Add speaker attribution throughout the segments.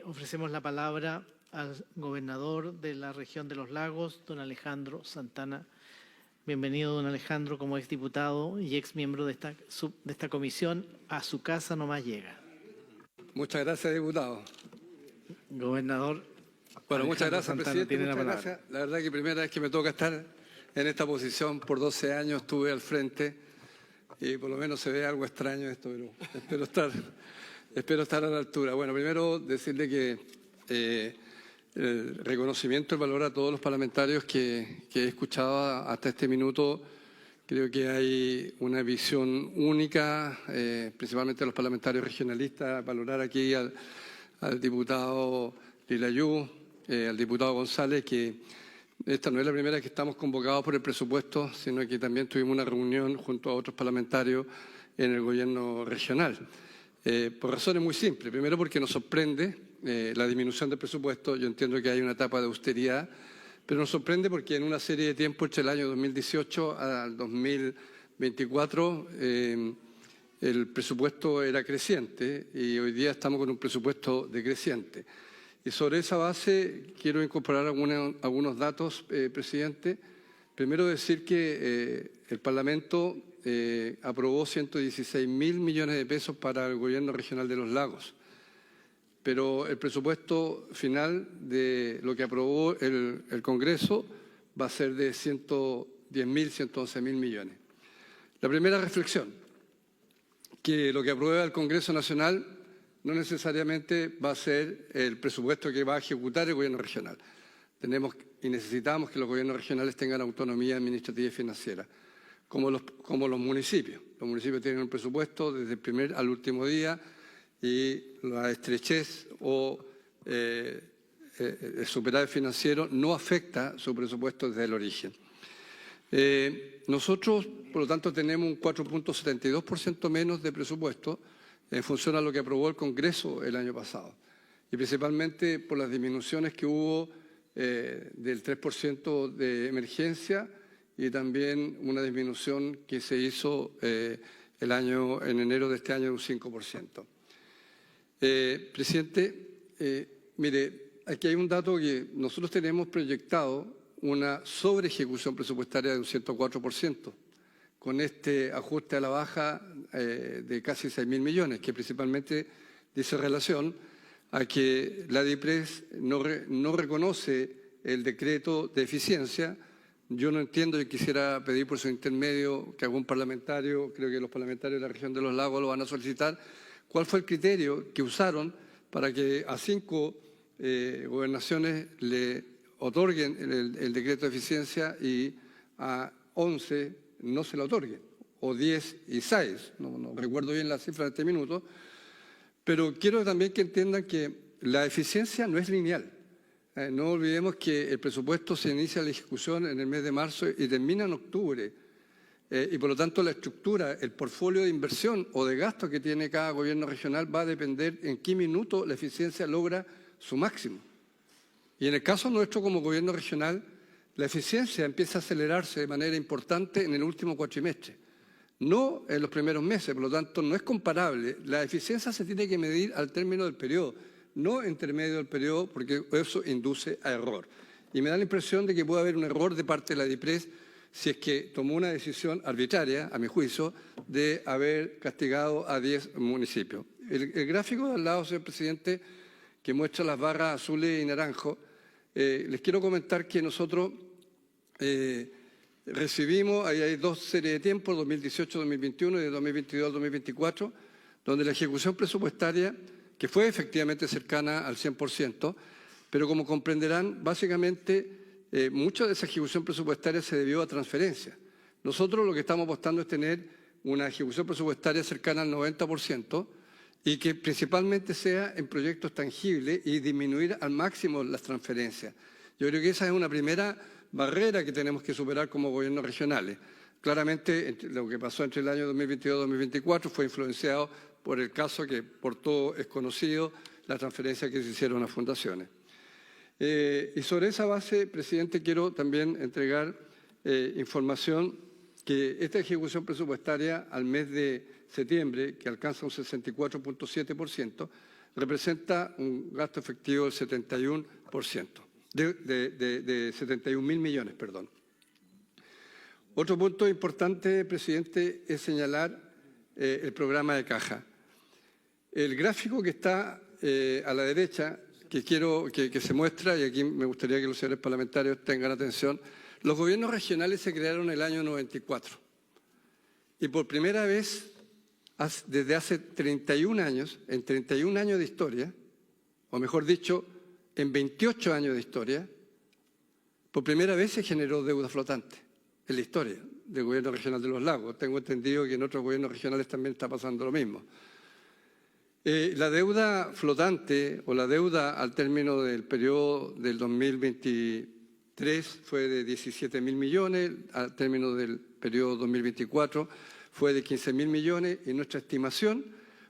Speaker 1: Ofrecemos la palabra al gobernador de la región de los lagos, don Alejandro Santana. Bienvenido, don Alejandro, como exdiputado y exmiembro de esta comisión. A su casa nomás llega.
Speaker 2: Muchas gracias, diputado.
Speaker 1: Gobernador.
Speaker 2: Bueno, muchas
Speaker 1: Alejandro
Speaker 2: gracias,
Speaker 1: Santana,
Speaker 2: presidente.
Speaker 1: tiene
Speaker 2: Muchas
Speaker 1: la
Speaker 2: gracias. La verdad que primera vez que me toca estar en esta posición. Por 12 años estuve al frente y por lo menos se ve algo extraño esto, pero espero estar a la altura. Bueno, primero decirle que el reconocimiento, el valor a todos los parlamentarios que he escuchado hasta este minuto. Creo que hay una visión única, principalmente a los parlamentarios regionalistas, valorar aquí al diputado Lilayú, al diputado González, que esta no es la primera vez que estamos convocados por el presupuesto, sino que también tuvimos una reunión junto a otros parlamentarios en el gobierno regional. Por razones muy simples. Primero, porque nos sorprende la disminución del presupuesto. Yo entiendo que hay una etapa de austeridad, pero nos sorprende porque en una serie de tiempo entre el año 2018 al 2024 el presupuesto era creciente y hoy día estamos con un presupuesto decreciente. Y sobre esa base quiero incorporar algunos datos, presidente. Primero decir que el Parlamento aprobó 116.000 millones de pesos para el gobierno regional de los lagos. Pero el presupuesto final de lo que aprobó el Congreso va a ser de 110.000, 111.000 millones. La primera reflexión, que lo que aprueba el Congreso Nacional no necesariamente va a ser el presupuesto que va a ejecutar el gobierno regional. Tenemos y necesitamos que los gobiernos regionales tengan autonomía administrativa y financiera, como los municipios. Los municipios tienen un presupuesto desde el primer al último día, y la estrechez o el superávit financiero no afecta su presupuesto desde el origen. Nosotros, por lo tanto, tenemos un 4.72% menos de presupuesto en función a lo que aprobó el Congreso el año pasado, y principalmente por las disminuciones que hubo del 3% de emergencia y también una disminución que se hizo en enero de este año de un 5%. Presidente, mire, aquí hay un dato que nosotros tenemos proyectado una sobreejecución presupuestaria de un 104%, con este ajuste a la baja de casi 6.000 millones, que principalmente dice relación a que la DIPRES no reconoce el decreto de eficiencia. Yo no entiendo y quisiera pedir por su intermedio que algún parlamentario, creo que los parlamentarios de la región de los lagos lo van a solicitar, ¿cuál fue el criterio que usaron para que a 5 gobernaciones le otorguen el decreto de eficiencia y a 11 no se lo otorguen? O 10 y 6, no recuerdo bien la cifra de este minuto, pero quiero también que entiendan que la eficiencia no es lineal. No olvidemos que el presupuesto se inicia la ejecución en el mes de marzo y termina en octubre. Y por lo tanto la estructura, el portfolio de inversión o de gasto que tiene cada gobierno regional va a depender en qué minuto la eficiencia logra su máximo. Y en el caso nuestro como gobierno regional, la eficiencia empieza a acelerarse de manera importante en el último cuatrimestre, no en los primeros meses. Por lo tanto, no es comparable. La eficiencia se tiene que medir al término del periodo, no entre medio del periodo, porque eso induce a error. Y me da la impresión de que puede haber un error de parte de la DIPRES si es que tomó una decisión arbitraria, a mi juicio, de haber castigado a 10 municipios. El gráfico de al lado, señor presidente, que muestra las barras azules y naranjo, les quiero comentar que nosotros recibimos, ahí hay 2 series de tiempos, 2018-2021 y de 2022-2024, donde la ejecución presupuestaria, que fue efectivamente cercana al 100%, pero como comprenderán, básicamente mucha de esa ejecución presupuestaria se debió a transferencias. Nosotros lo que estamos apostando es tener una ejecución presupuestaria cercana al 90% y que principalmente sea en proyectos tangibles y disminuir al máximo las transferencias. Yo creo que esa es una primera barrera que tenemos que superar como gobiernos regionales. Claramente lo que pasó entre el año 2022 y 2024 fue influenciado por el caso que por todo es conocido, la transferencia que se hicieron a fundaciones. Y sobre esa base, presidente, quiero también entregar información que esta ejecución presupuestaria al mes de septiembre, que alcanza un 64.7%, representa un gasto efectivo del 71%, de 71.000 millones, perdón. Otro punto importante, presidente, es señalar el programa de caja. El gráfico que está a la derecha, que quiero que se muestra, y aquí me gustaría que los señores parlamentarios tengan atención, los gobiernos regionales se crearon en el año 94. Y por primera vez, desde hace 31 años, en 31 años de historia, o mejor dicho, en 28 años de historia, por primera vez se generó deuda flotante en la historia del Gobierno Regional de los Lagos. Tengo entendido que en otros gobiernos regionales también está pasando lo mismo. La deuda flotante o la deuda al término del periodo del 2023 fue de 17.000 millones, al término del periodo 2024 fue de 15.000 millones y nuestra estimación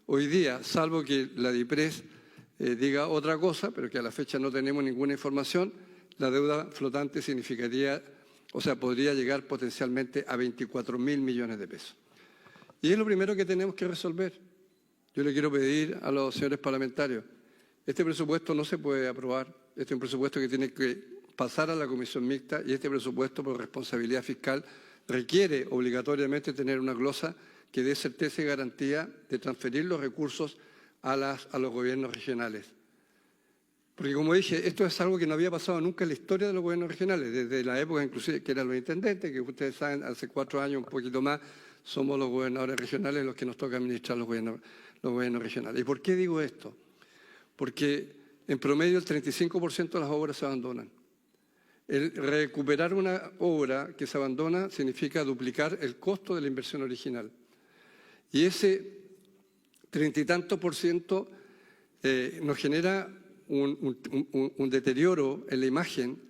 Speaker 2: hoy día, salvo que la DIPRES diga otra cosa, pero que a la fecha no tenemos ninguna información, la deuda flotante significaría, o sea, podría llegar potencialmente a 24.000 millones de pesos. Y es lo primero que tenemos que resolver. Yo le quiero pedir a los señores parlamentarios, este presupuesto no se puede aprobar, este es un presupuesto que tiene que pasar a la comisión mixta y este presupuesto por responsabilidad fiscal requiere obligatoriamente tener una glosa que dé certeza y garantía de transferir los recursos a los gobiernos regionales. Porque como dije, esto es algo que no había pasado nunca en la historia de los gobiernos regionales, desde la época inclusive que eran los intendentes, que ustedes saben, hace 4 años, un poquito más, somos los gobernadores regionales los que nos toca administrar los gobiernos regionales. ¿Y por qué digo esto? Porque en promedio el 35% de las obras se abandonan. El recuperar una obra que se abandona significa duplicar el costo de la inversión original. Y ese 30 y tanto por ciento nos genera un deterioro en la imagen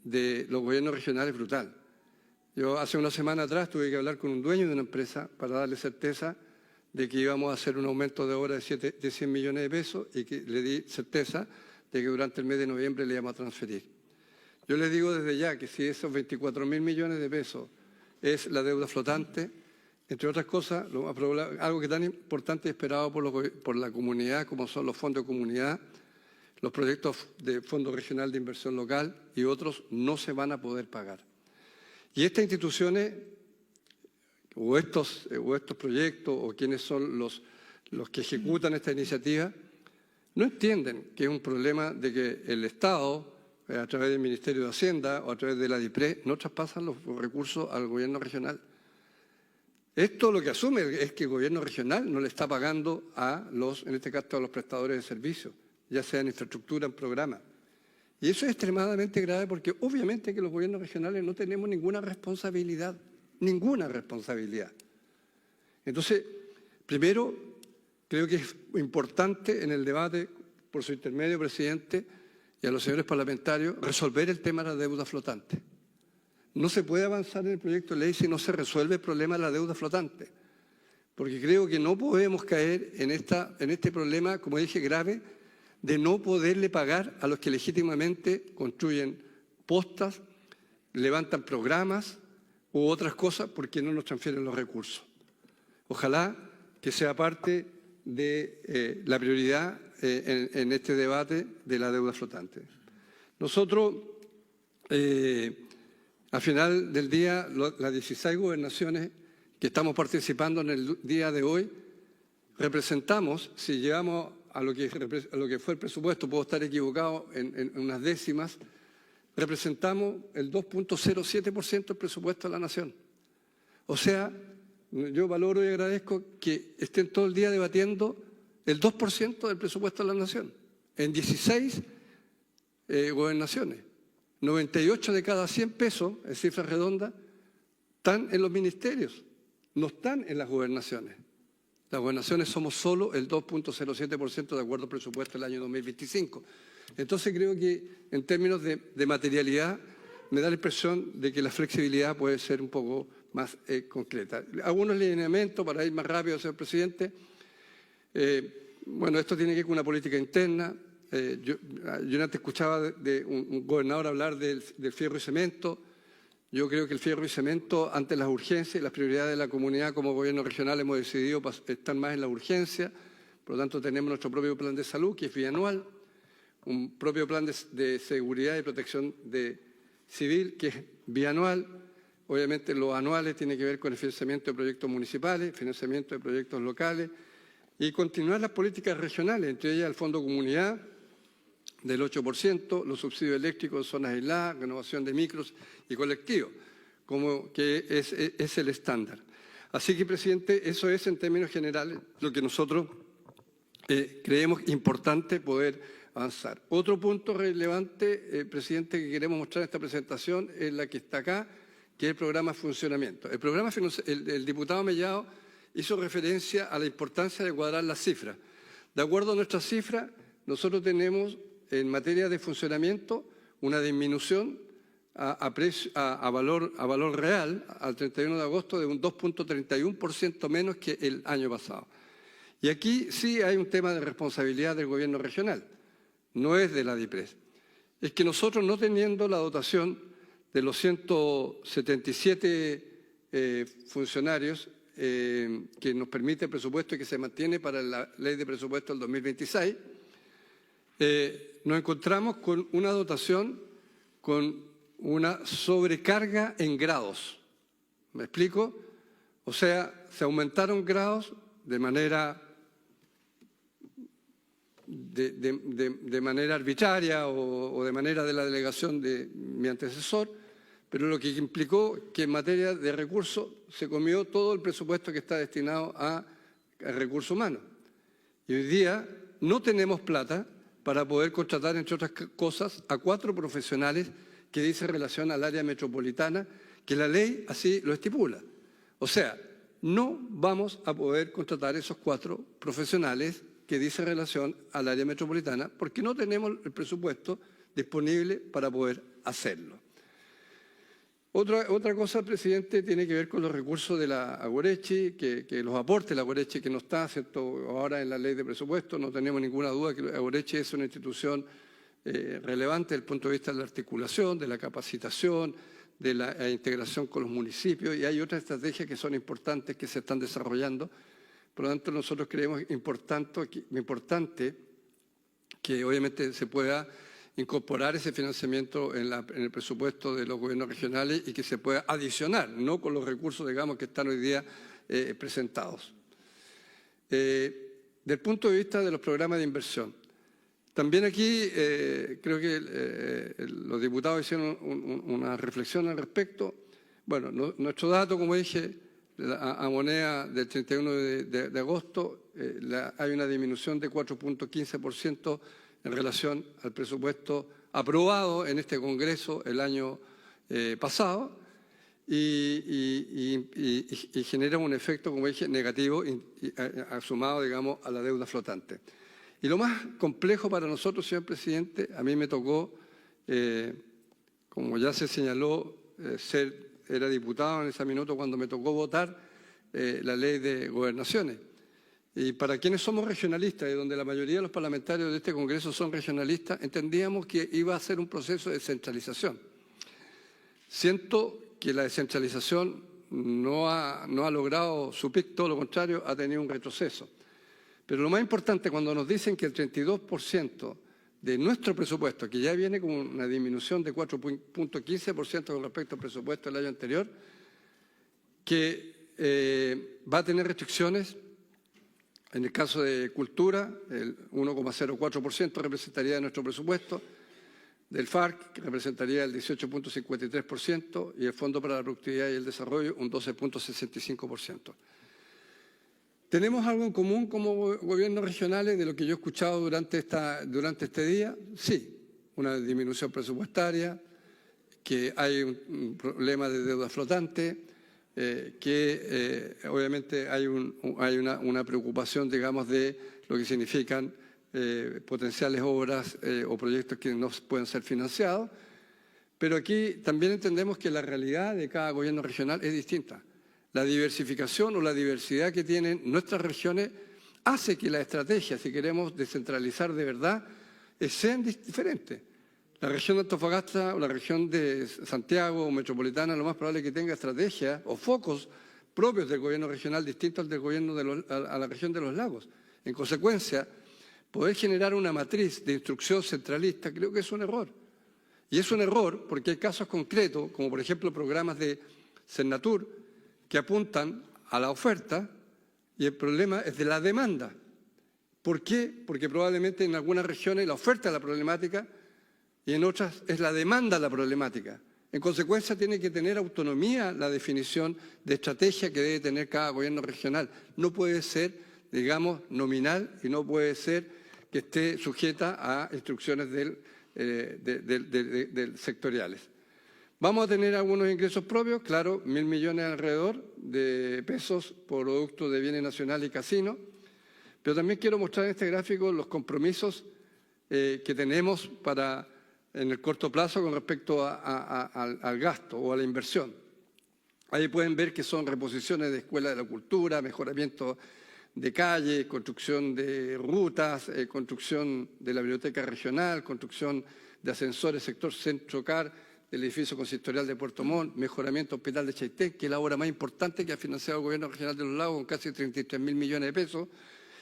Speaker 2: de los gobiernos regionales brutal. Yo hace una semana atrás tuve que hablar con un dueño de una empresa para darle certeza de que íbamos a hacer un aumento de obra de 100 millones de pesos y que le di certeza de que durante el mes de noviembre le íbamos a transferir. Yo les digo desde ya que si esos 24.000 millones de pesos es la deuda flotante, entre otras cosas, algo que es tan importante y esperado por la comunidad como son los fondos de comunidad, los proyectos de Fondo Regional de Inversión Local y otros no se van a poder pagar. Y estas instituciones o estos proyectos o quienes son los que ejecutan esta iniciativa no entienden que es un problema de que el Estado, a través del Ministerio de Hacienda o a través de la DIPRES, no traspasan los recursos al gobierno regional. Esto lo que asume es que el gobierno regional no le está pagando en este caso a los prestadores de servicios, ya sea en infraestructura, en programa. Y eso es extremadamente grave porque obviamente que los gobiernos regionales no tenemos ninguna responsabilidad. Entonces, primero, creo que es importante en el debate, por su intermedio, presidente, y a los señores parlamentarios, resolver el tema de la deuda flotante. No se puede avanzar en el proyecto de ley si no se resuelve el problema de la deuda flotante, porque creo que no podemos caer en este problema, como dije, grave, de no poderle pagar a los que legítimamente construyen postas, levantan programas u otras cosas porque no nos transfieren los recursos. Ojalá que sea parte de la prioridad en este debate de la deuda flotante. Nosotros, al final del día, las 16 gobernaciones que estamos participando en el día de hoy, representamos, si llegamos a lo que fue el presupuesto, puedo estar equivocado en unas décimas, representamos el 2.07% del presupuesto de la Nación. O sea, yo valoro y agradezco que estén todo el día debatiendo el 2% del presupuesto de la Nación, en 16 gobernaciones. 98 de cada 100 pesos, en cifra redonda, están en los ministerios, no están en las gobernaciones. Las gobernaciones somos solo el 2.07% de acuerdo al presupuesto del año 2025. Entonces creo que en términos de materialidad me da la impresión de que la flexibilidad puede ser un poco más concreta. Algunos lineamientos para ir más rápido, señor presidente. Bueno, esto tiene que ver con una política interna. Yo antes escuchaba de un gobernador hablar del fierro y cemento. Yo creo que el fierro y cemento, ante las urgencias y las prioridades de la comunidad como gobierno regional, hemos decidido estar más en la urgencia, Por lo tanto, tenemos nuestro propio plan de salud, que es bianual, un propio plan de seguridad y protección civil, que es bianual. Obviamente, los anuales tienen que ver con el financiamiento de proyectos municipales, financiamiento de proyectos locales y continuar las políticas regionales, entre ellas el Fondo Comunidad del 8%, los subsidios eléctricos en zonas aisladas, renovación de micros y colectivos, como que es el estándar. Así que, presidente, eso es en términos generales lo que nosotros creemos importante poder avanzar. Otro punto relevante, presidente, que queremos mostrar en esta presentación es la que está acá, que es el programa de funcionamiento. El diputado Mellado hizo referencia a la importancia de cuadrar las cifras. De acuerdo a nuestras cifras, nosotros tenemos en materia de funcionamiento una disminución a valor real al 31 de agosto de un 2.31% menos que el año pasado. Y aquí sí hay un tema de responsabilidad del gobierno regional, no es de la DIPRES. Es que nosotros, no teniendo la dotación de los 177 funcionarios que nos permite el presupuesto y que se mantiene para la ley de presupuesto del 2026, nos encontramos con una dotación con una sobrecarga en grados. ¿Me explico? O sea, se aumentaron grados de manera arbitraria o de manera de la delegación de mi antecesor, pero lo que implicó que en materia de recursos se comió todo el presupuesto que está destinado a recursos humanos. Y hoy día no tenemos plata para poder contratar, entre otras cosas, a 4 profesionales que dice relación al área metropolitana, que la ley así lo estipula. O sea, no vamos a poder contratar esos 4 profesionales que dice relación al área metropolitana porque no tenemos el presupuesto disponible para poder hacerlo. Otra cosa, presidente, tiene que ver con los recursos de la Agorechi, que los aporte la Agorechi, que no está, ¿cierto?, ahora en la ley de presupuesto. No tenemos ninguna duda que la Agorechi es una institución relevante desde el punto de vista de la articulación, de la capacitación, de la integración con los municipios, y hay otras estrategias que son importantes que se están desarrollando. Por lo tanto, nosotros creemos importante que obviamente se pueda incorporar ese financiamiento en el presupuesto de los gobiernos regionales y que se pueda adicionar, no con los recursos, digamos, que están hoy día presentados. Del punto de vista de los programas de inversión, también aquí creo que los diputados hicieron una reflexión al respecto. Bueno, nuestro dato, como dije, a moneda del 31 de agosto, hay una disminución de 4.15% en relación al presupuesto aprobado en este Congreso el año pasado y genera un efecto, como dije, negativo sumado, digamos, a la deuda flotante. Y lo más complejo para nosotros, señor presidente, a mí me tocó, como ya se señaló, era diputado en ese minuto cuando me tocó votar la ley de gobernaciones. Y para quienes somos regionalistas, y donde la mayoría de los parlamentarios de este Congreso son regionalistas, entendíamos que iba a ser un proceso de descentralización. Siento que la descentralización no ha logrado su pico, todo lo contrario, ha tenido un retroceso. Pero lo más importante, cuando nos dicen que el 32% de nuestro presupuesto, que ya viene con una disminución de 4.15% con respecto al presupuesto del año anterior, que va a tener restricciones. En el caso de cultura, el 1,04% representaría de nuestro presupuesto, del FARC que representaría el 18.53% y el Fondo para la Productividad y el Desarrollo un 12.65%. ¿Tenemos algo en común como gobiernos regionales de lo que yo he escuchado durante este día? Sí, una disminución presupuestaria, que hay un problema de deuda flotante, que obviamente hay una preocupación, digamos, de lo que significan potenciales obras o proyectos que no pueden ser financiados. Pero aquí también entendemos que la realidad de cada gobierno regional es distinta. La diversificación o la diversidad que tienen nuestras regiones hace que la estrategia, si queremos descentralizar de verdad, sean diferentes. La región de Antofagasta o la región de Santiago o metropolitana, lo más probable es que tenga estrategias o focos propios del gobierno regional distintos al del gobierno a la región de los lagos. En consecuencia, poder generar una matriz de instrucción centralista creo que es un error. Y es un error porque hay casos concretos, como por ejemplo programas de Senatur, que apuntan a la oferta y el problema es de la demanda. ¿Por qué? Porque probablemente en algunas regiones la oferta es la problemática y en otras es la demanda la problemática. En consecuencia, tiene que tener autonomía la definición de estrategia que debe tener cada gobierno regional. No puede ser, digamos, nominal y no puede ser que esté sujeta a instrucciones sectoriales. Vamos a tener algunos ingresos propios, claro, 1.000 millones alrededor de pesos por producto de bienes nacionales y casinos, pero también quiero mostrar en este gráfico los compromisos que tenemos en el corto plazo con respecto al gasto o a la inversión. Ahí pueden ver que son reposiciones de escuelas de la cultura, mejoramiento de calles, construcción de rutas, construcción de la biblioteca regional, construcción de ascensores, sector Centrocar, del edificio consistorial de Puerto Montt, mejoramiento hospital de Chaitén, que es la obra más importante que ha financiado el Gobierno Regional de los Lagos con casi 33.000 millones de pesos,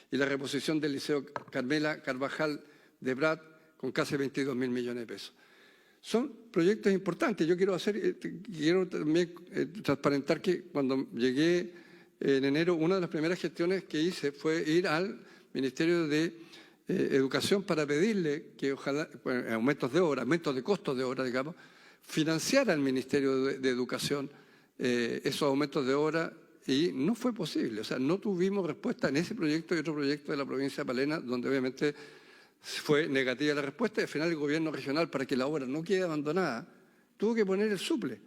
Speaker 2: y la reposición del Liceo Carmela Carvajal de Prat con casi 22.000 millones de pesos. Son proyectos importantes. Yo quiero también transparentar que cuando llegué en enero, una de las primeras gestiones que hice fue ir al Ministerio de Educación para pedirle que ojalá, aumentos de costos de obra, digamos, financiara al Ministerio de Educación esos aumentos de obra y no fue posible. O sea, no tuvimos respuesta en ese proyecto y otro proyecto de la provincia de Palena, donde obviamente fue negativa la respuesta y al final el gobierno regional, para que la obra no quede abandonada, tuvo que poner el suple.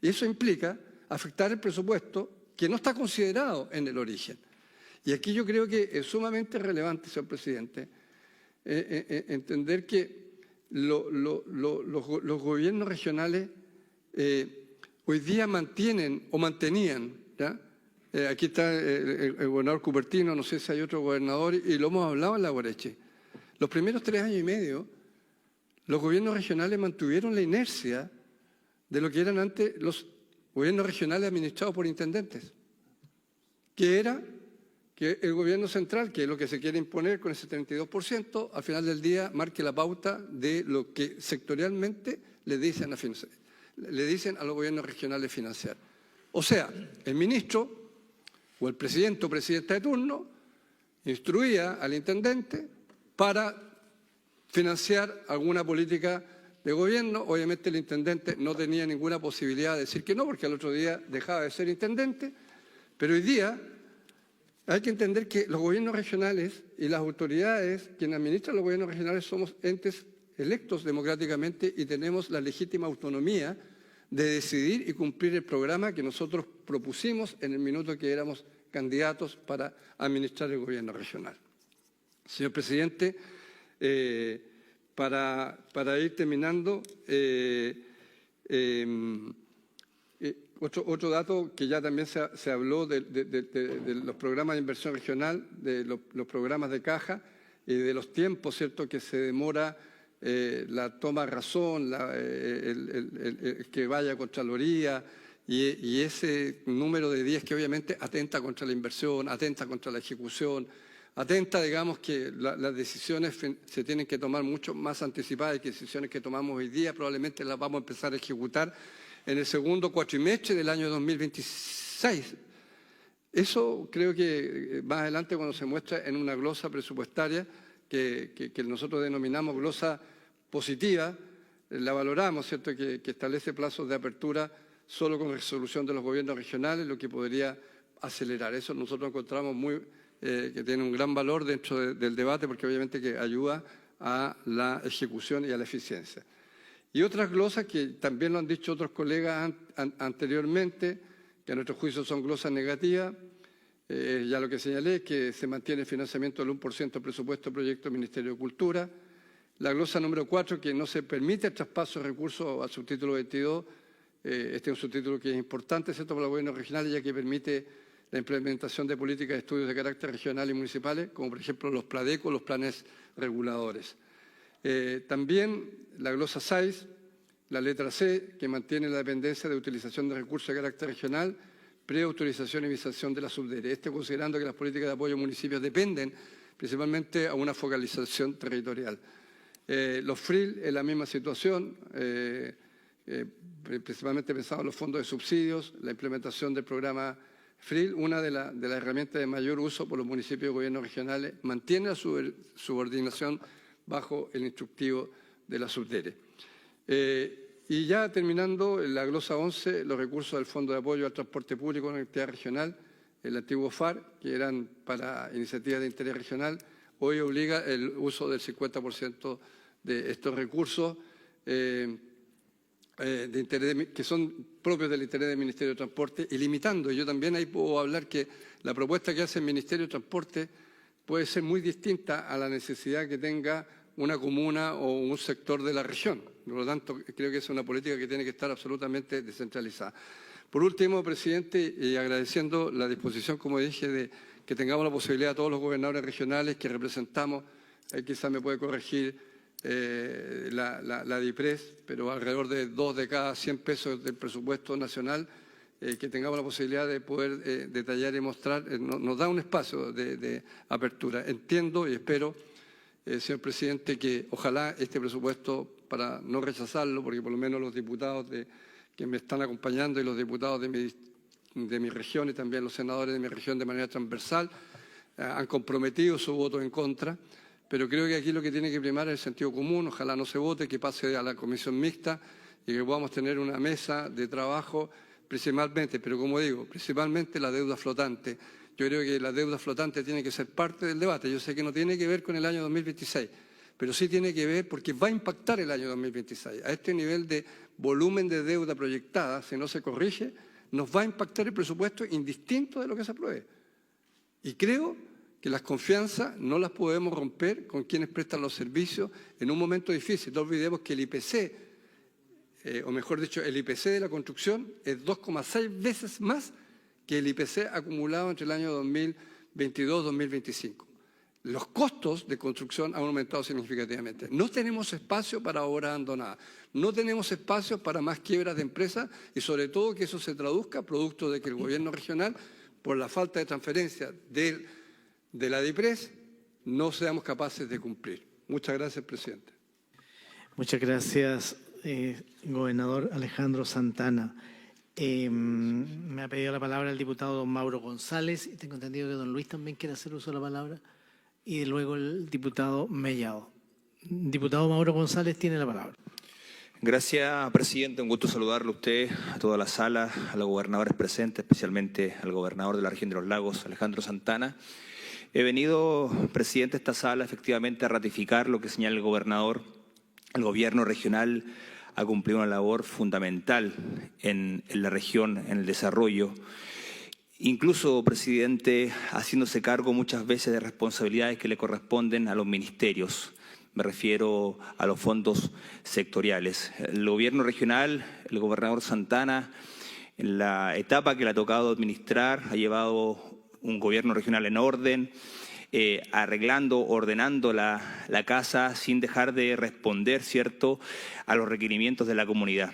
Speaker 2: Y eso implica afectar el presupuesto que no está considerado en el origen. Y aquí yo creo que es sumamente relevante, señor presidente, entender que los gobiernos regionales hoy día mantienen o mantenían, ¿ya? Aquí está el gobernador Cupertino, no sé si hay otro gobernador, y lo hemos hablado en la Guareche. Los primeros 3 años y medio, los gobiernos regionales mantuvieron la inercia de lo que eran antes los gobiernos regionales administrados por intendentes, que era que el gobierno central, que es lo que se quiere imponer con ese 32%, al final del día marque la pauta de lo que sectorialmente le dicen a los gobiernos regionales financiar. O sea, el ministro o el presidente o presidenta de turno instruía al intendente para financiar alguna política de gobierno. Obviamente el intendente no tenía ninguna posibilidad de decir que no, porque al otro día dejaba de ser intendente, pero hoy día hay que entender que los gobiernos regionales y las autoridades, quienes administran los gobiernos regionales, somos entes electos democráticamente y tenemos la legítima autonomía de decidir y cumplir el programa que nosotros propusimos en el minuto que éramos candidatos para administrar el gobierno regional. Señor presidente, para ir terminando, otro dato que ya también se habló de los programas de inversión regional, de los programas de caja y de los tiempos, ¿cierto?, que se demora la toma de razón, el que vaya a Contraloría y ese número de días que obviamente atenta contra la inversión, atenta contra la ejecución, atenta, digamos, que las decisiones se tienen que tomar mucho más anticipadas y que decisiones que tomamos hoy día probablemente las vamos a empezar a ejecutar en el segundo cuatrimestre del año 2026. Eso creo que más adelante, cuando se muestra en una glosa presupuestaria que nosotros denominamos glosa positiva, la valoramos, ¿cierto?, que establece plazos de apertura solo con resolución de los gobiernos regionales, lo que podría acelerar. Eso nosotros encontramos que tiene un gran valor dentro del debate, porque obviamente que ayuda a la ejecución y a la eficiencia. Y otras glosas que también lo han dicho otros colegas anteriormente, que a nuestro juicio son glosas negativas. Ya lo que señalé es que se mantiene el financiamiento del 1% del presupuesto del proyecto del Ministerio de Cultura. La glosa número 4, que no se permite el traspaso de recursos al subtítulo 22. Este es un subtítulo que es importante, ¿cierto?, para los gobiernos regionales, ya que permite la implementación de políticas de estudios de carácter regional y municipales, como por ejemplo los PLADECO, los planes reguladores. También la glosa 6, la letra C, que mantiene la dependencia de utilización de recursos de carácter regional, preautorización y visación de la subdere. Considerando que las políticas de apoyo a municipios dependen principalmente a una focalización territorial. Los FRIL en la misma situación, principalmente pensado en los fondos de subsidios, la implementación del programa FRIL, una de las herramientas de mayor uso por los municipios y gobiernos regionales, mantiene la subordinación bajo el instructivo de la Subdere. Y ya terminando, la glosa 11, los recursos del Fondo de Apoyo al Transporte Público en la Actividad Regional, el antiguo FAR, que eran para iniciativas de interés regional, hoy obliga el uso del 50% de estos recursos de interés, que son propios del interés del Ministerio de Transporte, y limitando. Yo también ahí puedo hablar que la propuesta que hace el Ministerio de Transporte puede ser muy distinta a la necesidad que tenga una comuna o un sector de la región. Por lo tanto, creo que es una política que tiene que estar absolutamente descentralizada. Por último, presidente, y agradeciendo la disposición, como dije, de que tengamos la posibilidad a todos los gobernadores regionales que representamos, quizás me puede corregir la DIPRES, pero alrededor de 2 de cada 100 pesos del presupuesto nacional, que tengamos la posibilidad de poder detallar y mostrar, nos da un espacio de apertura. Entiendo y espero, señor presidente, que ojalá este presupuesto, para no rechazarlo, porque por lo menos los diputados que me están acompañando y los diputados de mi región y también los senadores de mi región de manera transversal han comprometido su voto en contra, pero creo que aquí lo que tiene que primar es el sentido común. Ojalá no se vote, que pase a la comisión mixta y que podamos tener una mesa de trabajo principalmente, pero como digo, principalmente la deuda flotante. Yo creo que la deuda flotante tiene que ser parte del debate. Yo sé que no tiene que ver con el año 2026, pero sí tiene que ver porque va a impactar el año 2026. A este nivel de volumen de deuda proyectada, si no se corrige, nos va a impactar el presupuesto indistinto de lo que se apruebe. Y creo que las confianzas no las podemos romper con quienes prestan los servicios en un momento difícil. No olvidemos que el IPC, o mejor dicho, el IPC de la construcción es 2,6 veces más que el IPC acumulado entre el año 2022 y 2025. Los costos de construcción han aumentado significativamente. No tenemos espacio para obras abandonadas, no tenemos espacio para más quiebras de empresas y sobre todo que eso se traduzca producto de que el gobierno regional, por la falta de transferencia de la DIPRES, no seamos capaces de cumplir. Muchas gracias, presidente.
Speaker 1: Muchas gracias, gobernador Alejandro Santana. Me ha pedido la palabra el diputado don Mauro González y tengo entendido que don Luis también quiere hacer uso de la palabra y luego el diputado Mellado. Diputado Mauro González tiene la palabra.
Speaker 3: Gracias, presidente. Un gusto saludarle a usted, a toda la sala, a los gobernadores presentes, especialmente al gobernador de la región de los Lagos, Alejandro Santana. He venido, presidente, a esta sala efectivamente a ratificar lo que señala el gobernador. El gobierno regional ha cumplido una labor fundamental en la región, en el desarrollo. Incluso, presidente, haciéndose cargo muchas veces de responsabilidades que le corresponden a los ministerios. Me refiero a los fondos sectoriales. El gobierno regional, el gobernador Santana, en la etapa que le ha tocado administrar, ha llevado un gobierno regional en orden, arreglando, ordenando la casa sin dejar de responder, ¿cierto?, a los requerimientos de la comunidad.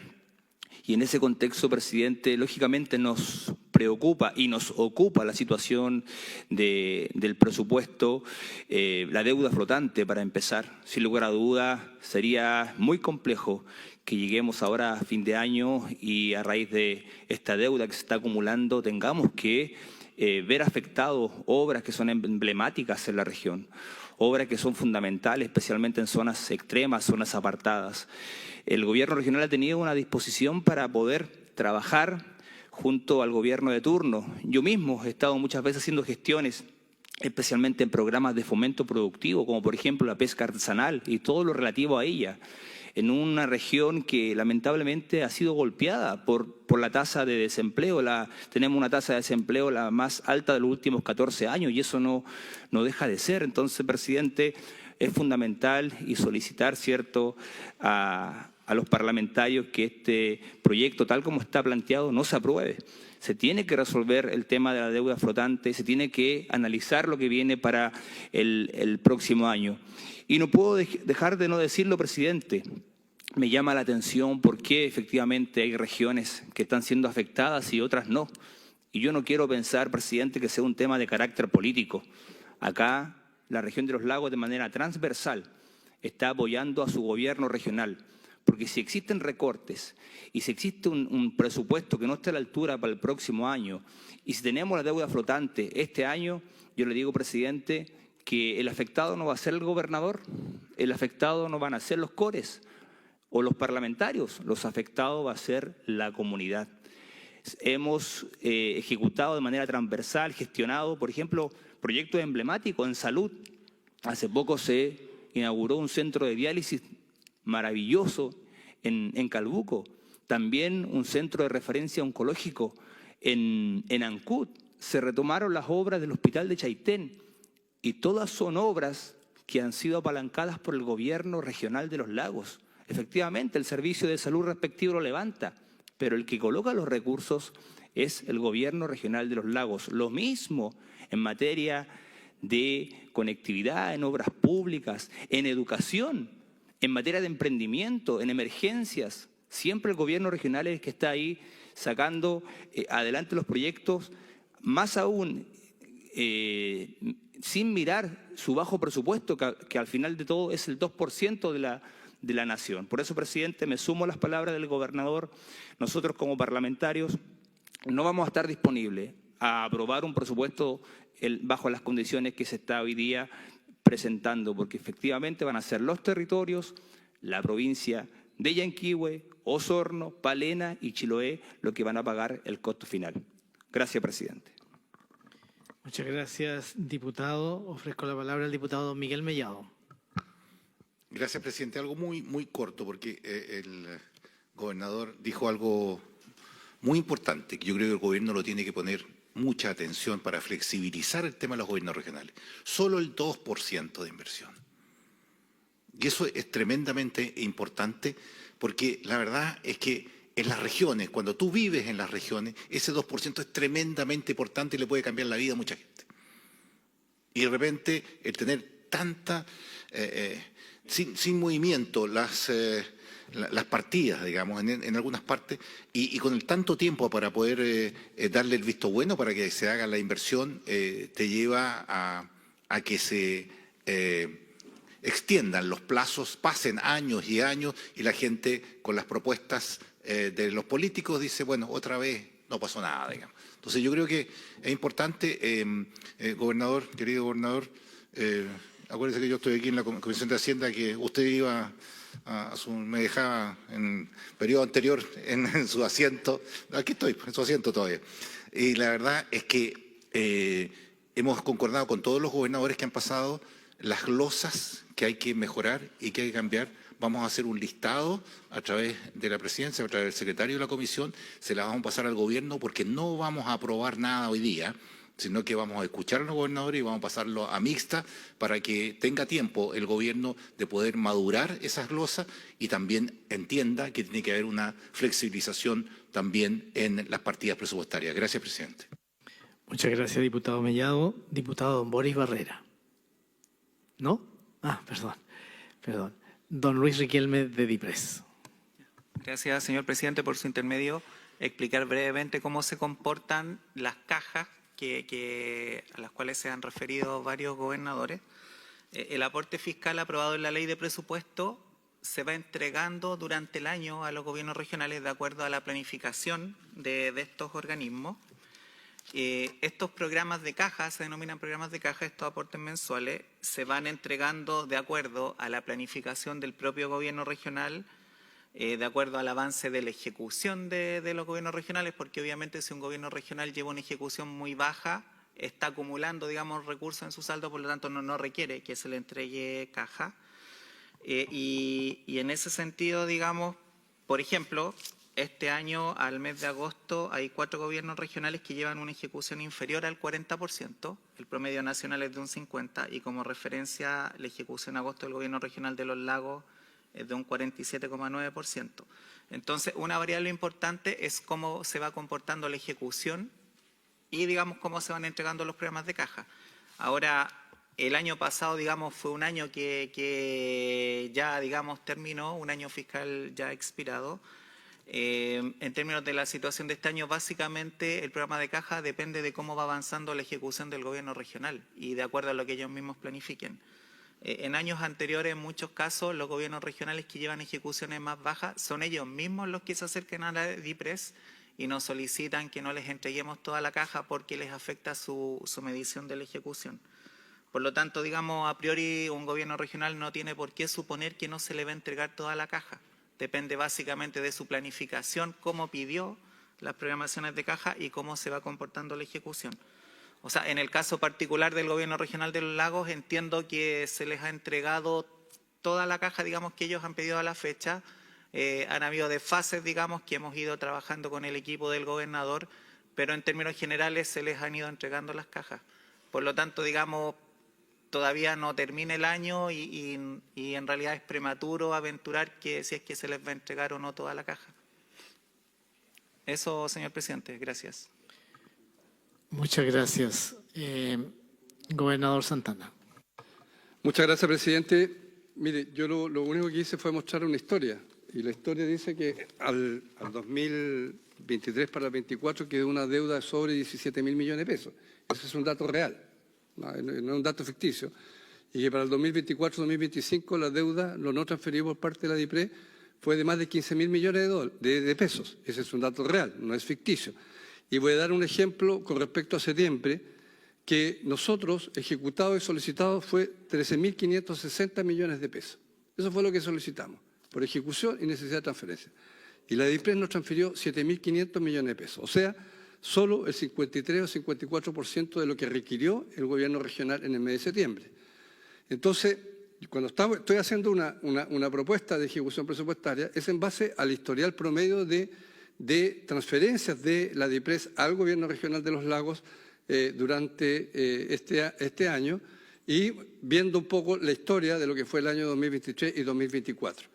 Speaker 3: Y en ese contexto, presidente, lógicamente nos preocupa y nos ocupa la situación del presupuesto, la deuda flotante para empezar. Sin lugar a duda, sería muy complejo que lleguemos ahora a fin de año y a raíz de esta deuda que se está acumulando tengamos que ver afectados obras que son emblemáticas en la región, obras que son fundamentales, especialmente en zonas extremas, zonas apartadas. El gobierno regional ha tenido una disposición para poder trabajar junto al gobierno de turno. Yo mismo he estado muchas veces haciendo gestiones, especialmente en programas de fomento productivo, como por ejemplo la pesca artesanal y todo lo relativo a ella, en una región que lamentablemente ha sido golpeada por la tasa de desempleo. Tenemos una tasa de desempleo la más alta de los últimos 14 años y eso no deja de ser. Entonces, presidente, es fundamental y solicitar, ¿cierto?, a los parlamentarios que este proyecto, tal como está planteado, no se apruebe. Se tiene que resolver el tema de la deuda flotante, se tiene que analizar lo que viene para el próximo año. Y no puedo dejar de no decirlo, presidente. Me llama la atención por qué efectivamente hay regiones que están siendo afectadas y otras no. Y yo no quiero pensar, presidente, que sea un tema de carácter político. Acá la región de los lagos de manera transversal está apoyando a su gobierno regional. Porque si existen recortes y si existe un presupuesto que no esté a la altura para el próximo año y si tenemos la deuda flotante este año, yo le digo, presidente, que el afectado no va a ser el gobernador, el afectado no van a ser los cores o los parlamentarios, los afectados va a ser la comunidad. Hemos ejecutado de manera transversal, gestionado, por ejemplo, proyectos emblemáticos en salud. Hace poco se inauguró un centro de diálisis maravilloso en Calbuco, también un centro de referencia oncológico en Ancud. Se retomaron las obras del hospital de Chaitén y todas son obras que han sido apalancadas por el gobierno regional de los lagos. Efectivamente, el servicio de salud respectivo lo levanta, pero el que coloca los recursos es el gobierno regional de los lagos. Lo mismo en materia de conectividad, en obras públicas, en educación, en materia de emprendimiento, en emergencias. Siempre el gobierno regional es el que está ahí sacando adelante los proyectos, más aún sin mirar su bajo presupuesto, que al final de todo es el 2% de la nación. Por eso, presidente, me sumo a las palabras del gobernador. Nosotros como parlamentarios no vamos a estar disponibles a aprobar un presupuesto bajo las condiciones que se está hoy día presentando, porque efectivamente van a ser los territorios, la provincia de Yanquihue, Osorno, Palena y Chiloé los que van a pagar el costo final. Gracias, presidente.
Speaker 1: Muchas gracias, diputado. Ofrezco la palabra al diputado don Miguel Mellado.
Speaker 4: Gracias, presidente. Algo muy corto, porque el gobernador dijo algo muy importante, que yo creo que el gobierno lo tiene que poner mucha atención para flexibilizar el tema de los gobiernos regionales. Solo el 2% de inversión. Y eso es tremendamente importante, porque la verdad es que en las regiones, cuando tú vives en las regiones, ese 2% es tremendamente importante y le puede cambiar la vida a mucha gente. Y de repente, el tener tanta, sin movimiento, las partidas, digamos, en algunas partes, y con el tanto tiempo para poder darle el visto bueno para que se haga la inversión, te lleva a que se extiendan los plazos, pasen años y años, y la gente con las propuestas de los políticos dice, bueno, otra vez no pasó nada, digamos. Entonces yo creo que es importante, gobernador, querido gobernador, acuérdese que yo estoy aquí en la Comisión de Hacienda, que usted iba me dejaba en periodo anterior en su asiento. Aquí estoy, en su asiento todavía. Y la verdad es que hemos concordado con todos los gobernadores que han pasado las glosas que hay que mejorar y que hay que cambiar. Vamos a hacer un listado a través de la presidencia, a través del secretario de la comisión, se la vamos a pasar al gobierno porque no vamos a aprobar nada hoy día, sino que vamos a escuchar a los gobernadores y vamos a pasarlo a mixta para que tenga tiempo el gobierno de poder madurar esas glosas y también entienda que tiene que haber una flexibilización también en las partidas presupuestarias. Gracias, presidente.
Speaker 1: Muchas gracias, diputado Mellado. Diputado don Boris Barrera. ¿No? Perdón. Don Luis Riquelme de DIPRES.
Speaker 5: Gracias, señor presidente, por su intermedio. Explicar brevemente cómo se comportan las cajas a las cuales se han referido varios gobernadores. El aporte fiscal aprobado en la ley de presupuesto se va entregando durante el año a los gobiernos regionales de acuerdo a la planificación de estos organismos. Estos programas de caja, se denominan programas de caja, estos aportes mensuales, se van entregando de acuerdo a la planificación del propio gobierno regional, de acuerdo al avance de la ejecución de los gobiernos regionales, porque obviamente si un gobierno regional lleva una ejecución muy baja, está acumulando, digamos, recursos en su saldo, por lo tanto no requiere que se le entregue caja. Y en ese sentido, digamos, por ejemplo, este año, al mes de agosto, hay 4 gobiernos regionales que llevan una ejecución inferior al 40%, el promedio nacional es de un 50%, y como referencia, la ejecución en agosto del gobierno regional de Los Lagos es de un 47,9%. Entonces, una variable importante es cómo se va comportando la ejecución y, digamos, cómo se van entregando los programas de caja. Ahora, el año pasado, digamos, fue un año que ya, digamos, terminó, un año fiscal ya expirado. En términos de la situación de este año, básicamente el programa de caja depende de cómo va avanzando la ejecución del gobierno regional y de acuerdo a lo que ellos mismos planifiquen. En años anteriores, en muchos casos, los gobiernos regionales que llevan ejecuciones más bajas son ellos mismos los que se acercan a la DIPRES y nos solicitan que no les entreguemos toda la caja porque les afecta su medición de la ejecución. Por lo tanto, digamos, a priori un gobierno regional no tiene por qué suponer que no se le va a entregar toda la caja. Depende básicamente de su planificación, cómo pidió las programaciones de caja y cómo se va comportando la ejecución. O sea, en el caso particular del gobierno regional de los lagos, entiendo que se les ha entregado toda la caja, digamos, que ellos han pedido a la fecha. Han habido desfases, digamos, que hemos ido trabajando con el equipo del gobernador, pero en términos generales se les han ido entregando las cajas. Por lo tanto, digamos, todavía no termina el año y en realidad es prematuro aventurar que si es que se les va a entregar o no toda la caja. Eso, señor presidente, gracias.
Speaker 1: Muchas gracias. Gobernador Santana.
Speaker 2: Muchas gracias, presidente. Mire, yo lo único que hice fue mostrar una historia. Y la historia dice que al 2023 para el 2024 quedó una deuda de sobre 17.000 millones de pesos. Ese es un dato real, no es un dato ficticio. Y que para el 2024-2025 la deuda, lo no transferido por parte de la DIPRES, fue de más de 15.000 millones de pesos. Ese es un dato real, no es ficticio. Y voy a dar un ejemplo con respecto a septiembre, que nosotros, ejecutado y solicitado, fue 13.560 millones de pesos. Eso fue lo que solicitamos, por ejecución y necesidad de transferencia. Y la DIPRES nos transfirió 7.500 millones de pesos. O sea, solo el 53 o 54% de lo que requirió el gobierno regional en el mes de septiembre. Entonces, cuando estoy haciendo una propuesta de ejecución presupuestaria, es en base al historial promedio de transferencias de la DIPRES al gobierno regional de los lagos durante este año y viendo un poco la historia de lo que fue el año 2023 y 2024.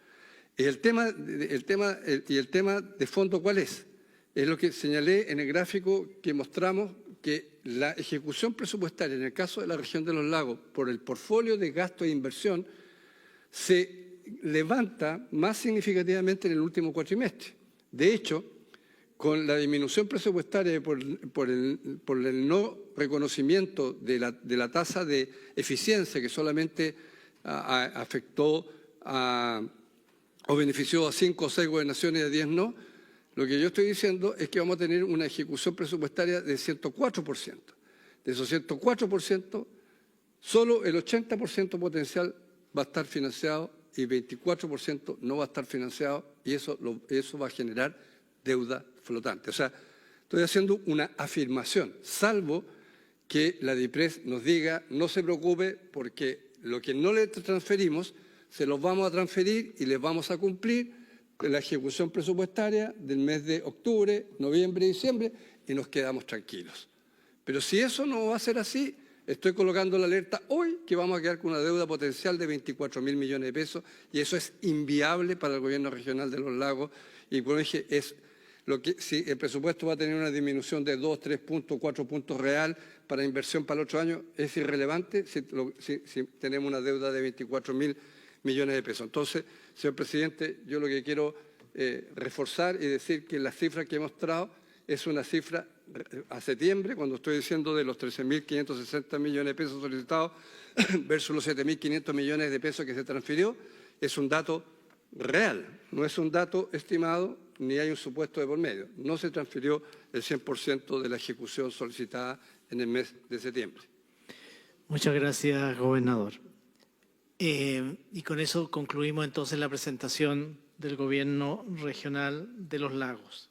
Speaker 2: El tema de fondo, ¿cuál es? Es lo que señalé en el gráfico que mostramos, que la ejecución presupuestaria en el caso de la región de los lagos por el portfolio de gasto e inversión se levanta más significativamente en el último cuatrimestre. De hecho, con la disminución presupuestaria por el no reconocimiento de la tasa de eficiencia que solamente afectó o benefició a 5 o 6 gobernaciones y a 10 no, lo que yo estoy diciendo es que vamos a tener una ejecución presupuestaria de 104%. De esos 104%, solo el 80% potencial va a estar financiado y 24% no va a estar financiado y eso va a generar deuda flotante. O sea, estoy haciendo una afirmación, salvo que la DIPRES nos diga no se preocupe porque lo que no le transferimos se los vamos a transferir y les vamos a cumplir la ejecución presupuestaria del mes de octubre, noviembre y diciembre y nos quedamos tranquilos. Pero si eso no va a ser así, estoy colocando la alerta hoy que vamos a quedar con una deuda potencial de 24.000 millones de pesos y eso es inviable para el gobierno regional de los lagos y como dije, si el presupuesto va a tener una disminución de 2, 3 puntos, 4 puntos real para inversión para el otro año, es irrelevante si tenemos una deuda de 24.000 millones de pesos. Entonces, señor presidente, yo lo que quiero reforzar y decir que la cifra que he mostrado es una cifra a septiembre, cuando estoy diciendo de los 13.560 millones de pesos solicitados versus los 7.500 millones de pesos que se transfirió, es un dato real, no es un dato estimado ni hay un supuesto de por medio. No se transfirió el 100% de la ejecución solicitada en el mes de septiembre.
Speaker 1: Muchas gracias, gobernador. Y con eso concluimos entonces la presentación del Gobierno Regional de los Lagos.